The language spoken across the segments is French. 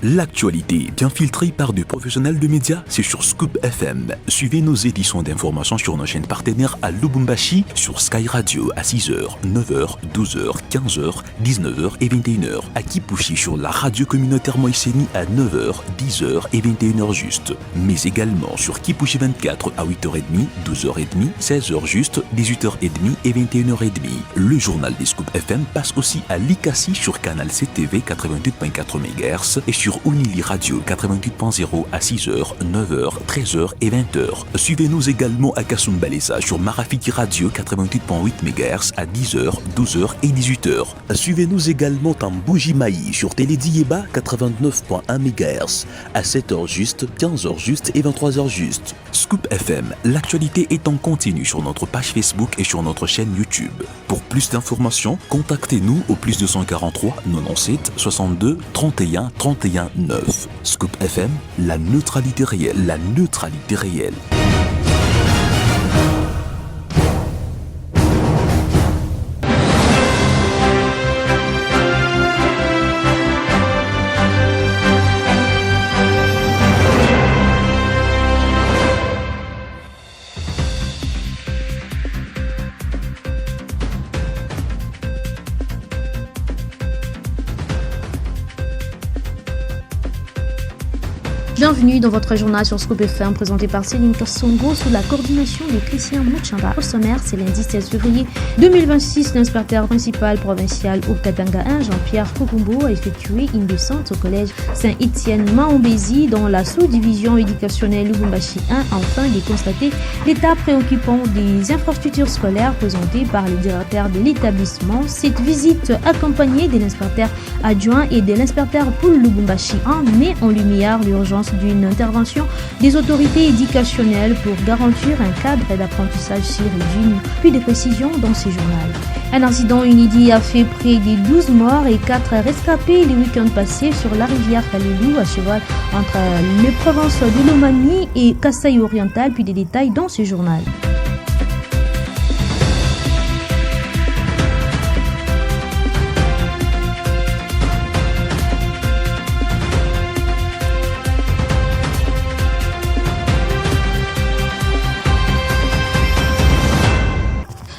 L'actualité bien filtrée par des professionnels de médias, c'est sur Scoop FM. Suivez nos éditions d'information sur nos chaînes partenaires à Lubumbashi, sur Sky Radio à 6h, 9h, 12h, 15h, 19h et 21h. À Kipushi sur la radio communautaire Moïseni à 9h, 10h et 21h juste. Mais également sur Kipushi 24 à 8h30, 12h30, 16h juste, 18h30 et 21h30. Le journal des Scoop FM passe aussi à Likasi sur Canal CTV 88.4 MHz et sur Unili Radio 88.0 à 6h, 9h, 13h et 20h. Suivez-nous également à Kasumbalesa sur Marafiki Radio 88.8 MHz à 10h, 12h et 18h. Suivez-nous également en Bougimaï sur Télédiéba 89.1 MHz à 7h juste, 15h juste et 23h juste. Scoop FM, l'actualité est en continu sur notre page Facebook et sur notre chaîne YouTube. Pour plus d'informations, contactez-nous au +243 97 62 31 31 9. Scoop FM, la neutralité réelle, la neutralité réelle. Bienvenue dans votre journal sur Scoop FM présenté par Céline Kassongo sous la coordination de Christian Mouchamba. Au sommaire, c'est lundi 16 février 2026. L'inspecteur principal provincial au Katanga 1, Jean-Pierre Kokumbo, a effectué une descente au collège Saint-Étienne Maombézi dans la sous-division éducationnelle Lubumbashi 1 afin de constater l'état préoccupant des infrastructures scolaires présentées par le directeur de l'établissement. Cette visite accompagnée de l'inspecteur adjoint et de l'inspecteur pour Lubumbashi 1 met en lumière l'urgence d'une intervention des autorités éducationnelles pour garantir un cadre d'apprentissage si rigide. Plus de précisions dans ce journal. Un incident inédit a fait près de 12 morts et 4 rescapés le week-end passé sur la rivière Kalilou à cheval entre les provinces de Lomami et Kasaï oriental. Puis des détails dans ce journal.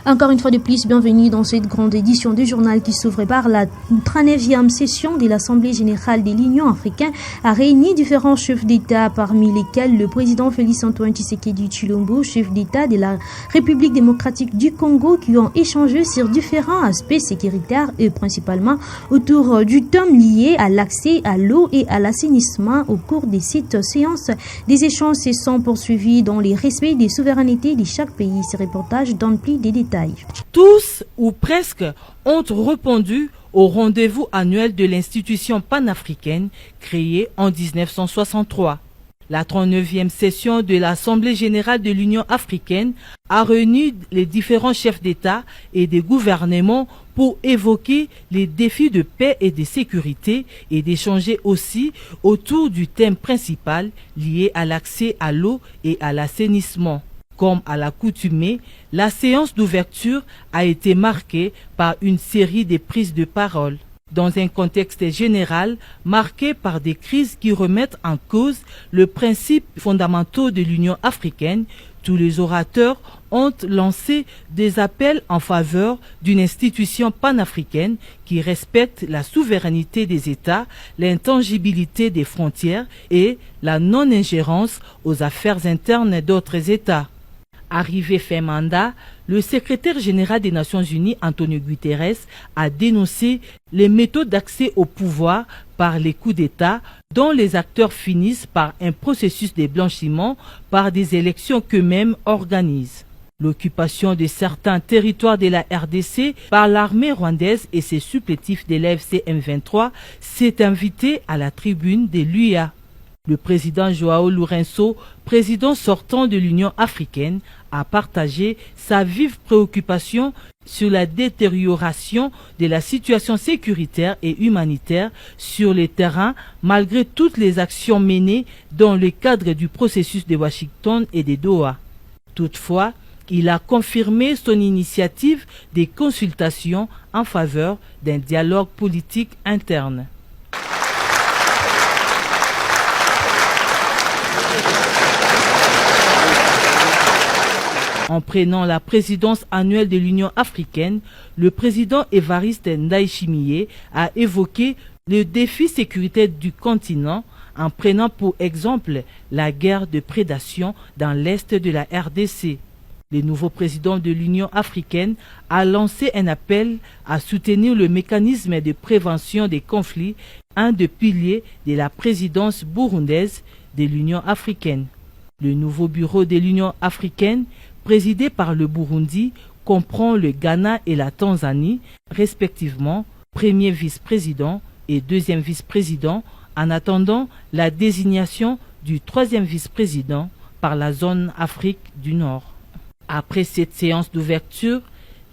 Encore une fois de plus, bienvenue dans cette grande édition du journal qui s'ouvre par la 39e session de l'Assemblée générale de l'Union africaine a réuni différents chefs d'État, parmi lesquels le président Félix-Antoine Tshisekedi Tshilombo, chef d'État de la République démocratique du Congo, qui ont échangé sur différents aspects sécuritaires et principalement autour du thème lié à l'accès à l'eau et à l'assainissement au cours de cette séance. Des échanges se sont poursuivis dans le respect des souverainetés de chaque pays. Ce reportage donne plus de détails. Tous ou presque ont répondu au rendez-vous annuel de l'institution panafricaine créée en 1963. La 39e session de l'Assemblée générale de l'Union africaine a réuni les différents chefs d'État et de gouvernement pour évoquer les défis de paix et de sécurité et d'échanger aussi autour du thème principal lié à l'accès à l'eau et à l'assainissement. Comme à l'accoutumée, la séance d'ouverture a été marquée par une série de prises de parole. Dans un contexte général marqué par des crises qui remettent en cause le principe fondamentaux de l'Union africaine, tous les orateurs ont lancé des appels en faveur d'une institution panafricaine qui respecte la souveraineté des États, l'intangibilité des frontières et la non-ingérence aux affaires internes d'autres États. Arrivé fin mandat, le secrétaire général des Nations Unies, Antonio Guterres, a dénoncé les méthodes d'accès au pouvoir par les coups d'État dont les acteurs finissent par un processus de blanchiment par des élections qu'eux-mêmes organisent. L'occupation de certains territoires de la RDC par l'armée rwandaise et ses supplétifs de l'AFC M23 s'est invité à la tribune de l'UA. Le président João Lourenço, président sortant de l'Union africaine, a partagé sa vive préoccupation sur la détérioration de la situation sécuritaire et humanitaire sur le terrain malgré toutes les actions menées dans le cadre du processus de Washington et de Doha. Toutefois, il a confirmé son initiative des consultations en faveur d'un dialogue politique interne. En prenant la présidence annuelle de l'Union africaine, le président Évariste Ndayishimiye a évoqué le défi sécuritaire du continent en prenant pour exemple la guerre de prédation dans l'est de la RDC. Le nouveau président de l'Union africaine a lancé un appel à soutenir le mécanisme de prévention des conflits, un des piliers de la présidence burundaise de l'Union africaine. Le nouveau bureau de l'Union africaine, présidé par le Burundi, comprend le Ghana et la Tanzanie, respectivement, premier vice-président et deuxième vice-président, en attendant la désignation du troisième vice-président par la zone Afrique du Nord. Après cette séance d'ouverture,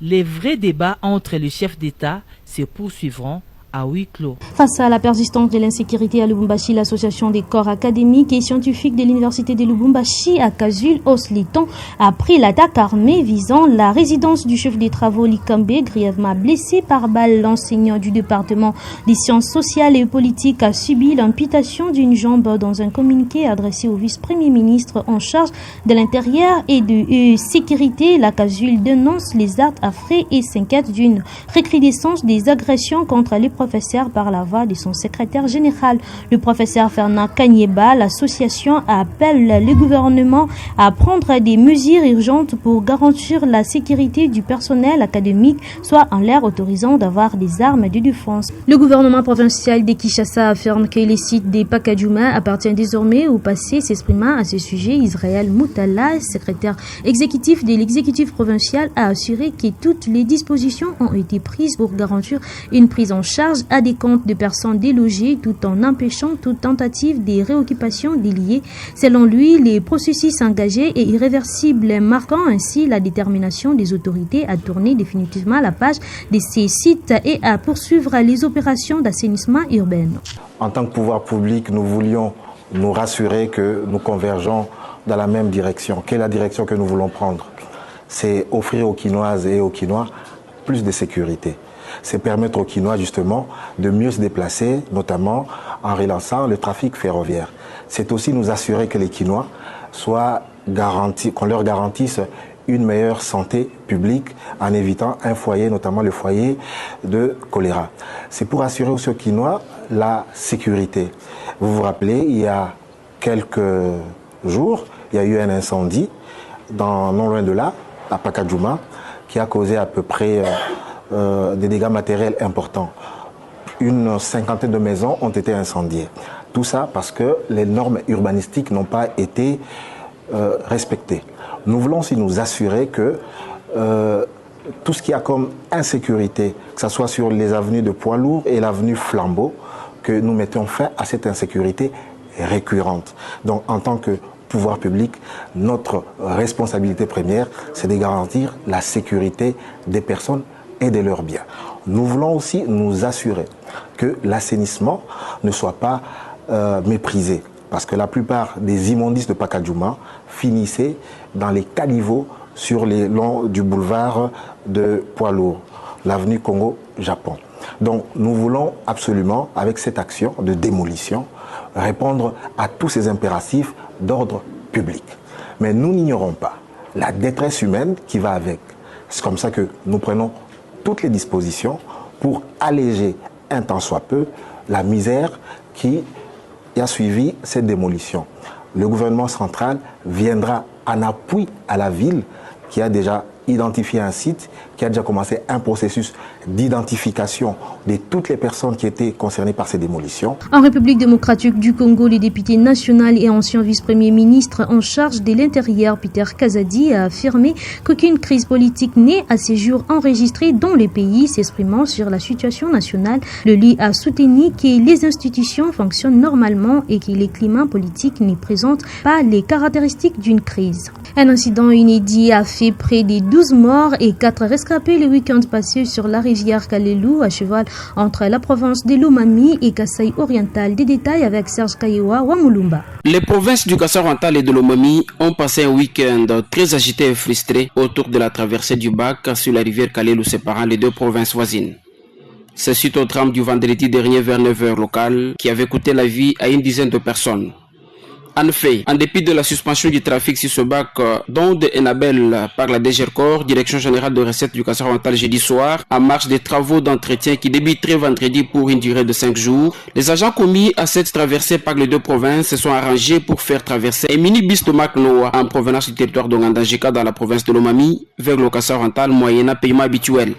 les vrais débats entre les chefs d'État se poursuivront à huis clos. Face à la persistance de l'insécurité à Lubumbashi, l'association des corps académiques et scientifiques de l'université de Lubumbashi à Kazul-Osliton a pris l'attaque armée visant la résidence du chef des travaux Likambe, grièvement blessé par balle. L'enseignant du département des sciences sociales et politiques a subi l'amputation d'une jambe. Dans un communiqué adressé au vice-premier ministre en charge de l'intérieur et de sécurité, la Kazul dénonce les actes affreux et s'inquiète d'une recrudescence des agressions contre les professeurs par la voix de son secrétaire général. Le professeur Fernand Kanyeba, l'association appelle le gouvernement à prendre des mesures urgentes pour garantir la sécurité du personnel académique, soit en l'air autorisant d'avoir des armes de défense. Le gouvernement provincial de Kinshasa affirme que les sites des Pakadjouma appartiennent désormais au passé. S'exprimant à ce sujet, Israël Moutala, secrétaire exécutif de l'exécutif provincial, a assuré que toutes les dispositions ont été prises pour garantir une prise en charge adéquate de personnes délogées tout en empêchant toute tentative de réoccupation déliée. Selon lui, les processus engagés est irréversible, marquant ainsi la détermination des autorités à tourner définitivement la page de ces sites et à poursuivre les opérations d'assainissement urbain. En tant que pouvoir public, nous voulions nous rassurer que nous convergeons dans la même direction. Quelle est la direction que nous voulons prendre? C'est offrir aux Kinoises et aux Kinois plus de sécurité. C'est permettre aux Kinois justement de mieux se déplacer, notamment en relançant le trafic ferroviaire. C'est aussi nous assurer que les Kinois soient garantis, qu'on leur garantisse une meilleure santé publique en évitant un foyer, notamment le foyer de choléra. C'est pour assurer aux Kinois la sécurité. Vous vous rappelez, il y a quelques jours, il y a eu un incendie non loin de là, à Pakadjouma, qui a causé à peu près des dégâts matériels importants. Une cinquantaine de maisons ont été incendiées. Tout ça parce que les normes urbanistiques n'ont pas été respectées. Nous voulons aussi nous assurer que tout ce qui a comme insécurité, que ce soit sur les avenues de poids lourds et l'avenue Flambeau, que nous mettons fin à cette insécurité récurrente. Donc en tant que pouvoir public, notre responsabilité première, c'est de garantir la sécurité des personnes et de leurs biens. Nous voulons aussi nous assurer que l'assainissement ne soit pas méprisé, parce que la plupart des immondices de Pakadjouma finissaient dans les caniveaux sur les longs du boulevard de poids lourds, l'avenue Congo-Japon. Donc nous voulons absolument, avec cette action de démolition, répondre à tous ces impératifs d'ordre public. Mais nous n'ignorons pas la détresse humaine qui va avec. C'est comme ça que nous prenons toutes les dispositions pour alléger un tant soit peu la misère qui a suivi cette démolition. Le gouvernement central viendra en appui à la ville qui a déjà identifié un site, qui a déjà commencé un processus d'identification de toutes les personnes qui étaient concernées par ces démolitions. En République démocratique du Congo, le député national et ancien vice-premier ministre en charge de l'Intérieur, Peter Kazadi, a affirmé qu'aucune crise politique n'est à ces jours enregistrée dans le pays. S'exprimant sur la situation nationale, le lui a soutenu que les institutions fonctionnent normalement et que le climat politique ne présente pas les caractéristiques d'une crise. Un incident inédit a fait près de 12 morts et 4 rescapés le week-end passé sur la rivière Kalelou, à cheval entre la province de Lomami et Kasaï oriental. Des détails avec Serge Kayewa Wamulumba. Les provinces du Kasaï oriental et de Lomami ont passé un week-end très agité et frustré autour de la traversée du Bac sur la rivière Kalelou séparant les deux provinces voisines. C'est suite au drame du vendredi dernier vers 9h local qui avait coûté la vie à une dizaine de personnes. En effet, en dépit de la suspension du trafic sur ce bac, dont de Enabel par la DGRCOR, Direction Générale de Recettes du Kassai-Oriental jeudi soir, en marche des travaux d'entretien qui débuteraient vendredi pour une durée de 5 jours, les agents commis à cette traversée par les deux provinces se sont arrangés pour faire traverser un minibus de marque Noah en provenance du territoire d'Ongandajika dans la province de Lomami vers le Kassai-Oriental moyennant paiement habituel.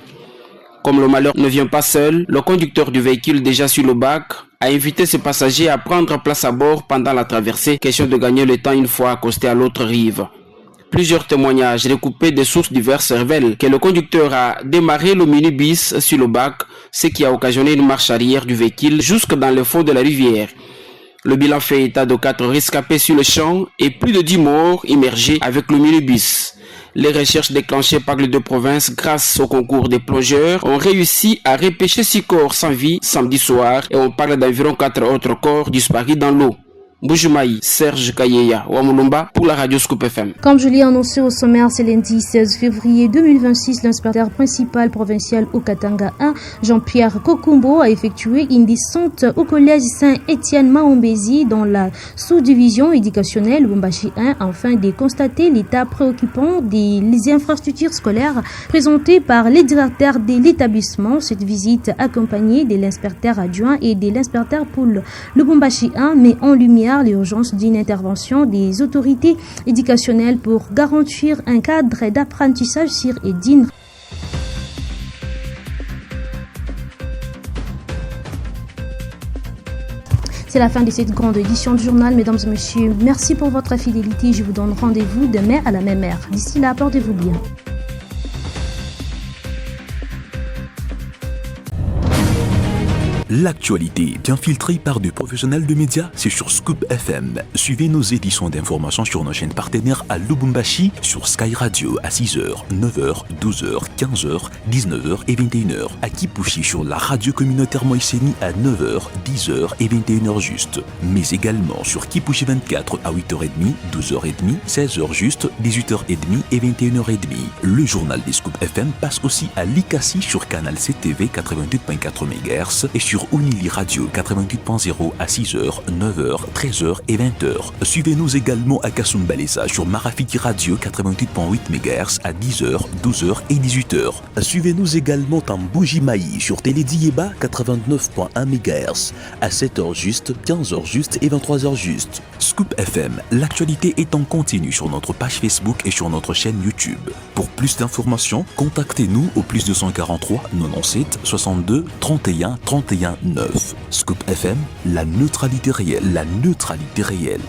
Comme le malheur ne vient pas seul, le conducteur du véhicule déjà sur le bac a invité ses passagers à prendre place à bord pendant la traversée, question de gagner le temps une fois accosté à l'autre rive. Plusieurs témoignages recoupés des sources diverses révèlent que le conducteur a démarré le minibus sur le bac, ce qui a occasionné une marche arrière du véhicule jusque dans le fond de la rivière. Le bilan fait état de 4 rescapés sur le champ et plus de 10 morts immergés avec le minibus. Les recherches déclenchées par les deux provinces grâce au concours des plongeurs ont réussi à repêcher 6 corps sans vie samedi soir et on parle d'environ 4 autres corps disparus dans l'eau. Bujumaï, Serge Kayeya, Wamulumba pour la radio Scoop FM. Comme je l'ai annoncé au sommaire, c'est lundi 16 février 2026, l'inspecteur principal provincial au Katanga 1, Jean-Pierre Kokumbo, a effectué une descente au collège Saint-Étienne Maombézi dans la sous-division éducationnelle Lubumbashi 1 afin de constater l'état préoccupant des infrastructures scolaires présentées par les directeurs de l'établissement. Cette visite accompagnée de l'inspecteur adjoint et de l'inspecteur pour Lubumbashi 1 met en lumière l'urgence d'une intervention des autorités éducationnelles pour garantir un cadre d'apprentissage sûr et digne. C'est la fin de cette grande édition du journal. Mesdames et messieurs, merci pour votre fidélité. Je vous donne rendez-vous demain à la même heure. D'ici là, portez-vous bien. L'actualité bien filtrée par des professionnels de médias, c'est sur Scoop FM. Suivez nos éditions d'information sur nos chaînes partenaires à Lubumbashi, sur Sky Radio à 6h, 9h, 12h, 15h, 19h et 21h. À Kipushi sur la radio communautaire Moïseni à 9h, 10h et 21h juste. Mais également sur Kipushi 24 à 8h30, 12h30, 16h juste, 18h30 et 21h30. Le journal des Scoop FM passe aussi à Likasi sur Canal CTV 88.4 MHz et sur Unili Radio 88.0 à 6h, 9h, 13h et 20h. Suivez-nous également à Kasumbalesa sur Marafiki Radio 88.8 MHz à 10h, 12h et 18h. Suivez-nous également en Bujimaï sur Télédiéba 89.1 MHz à 7h juste, 15h juste et 23h juste. Scoop FM, l'actualité est en continu sur notre page Facebook et sur notre chaîne YouTube. Pour plus d'informations, contactez-nous au +243 97 62 31 31 9. Scoop FM, la neutralité réelle.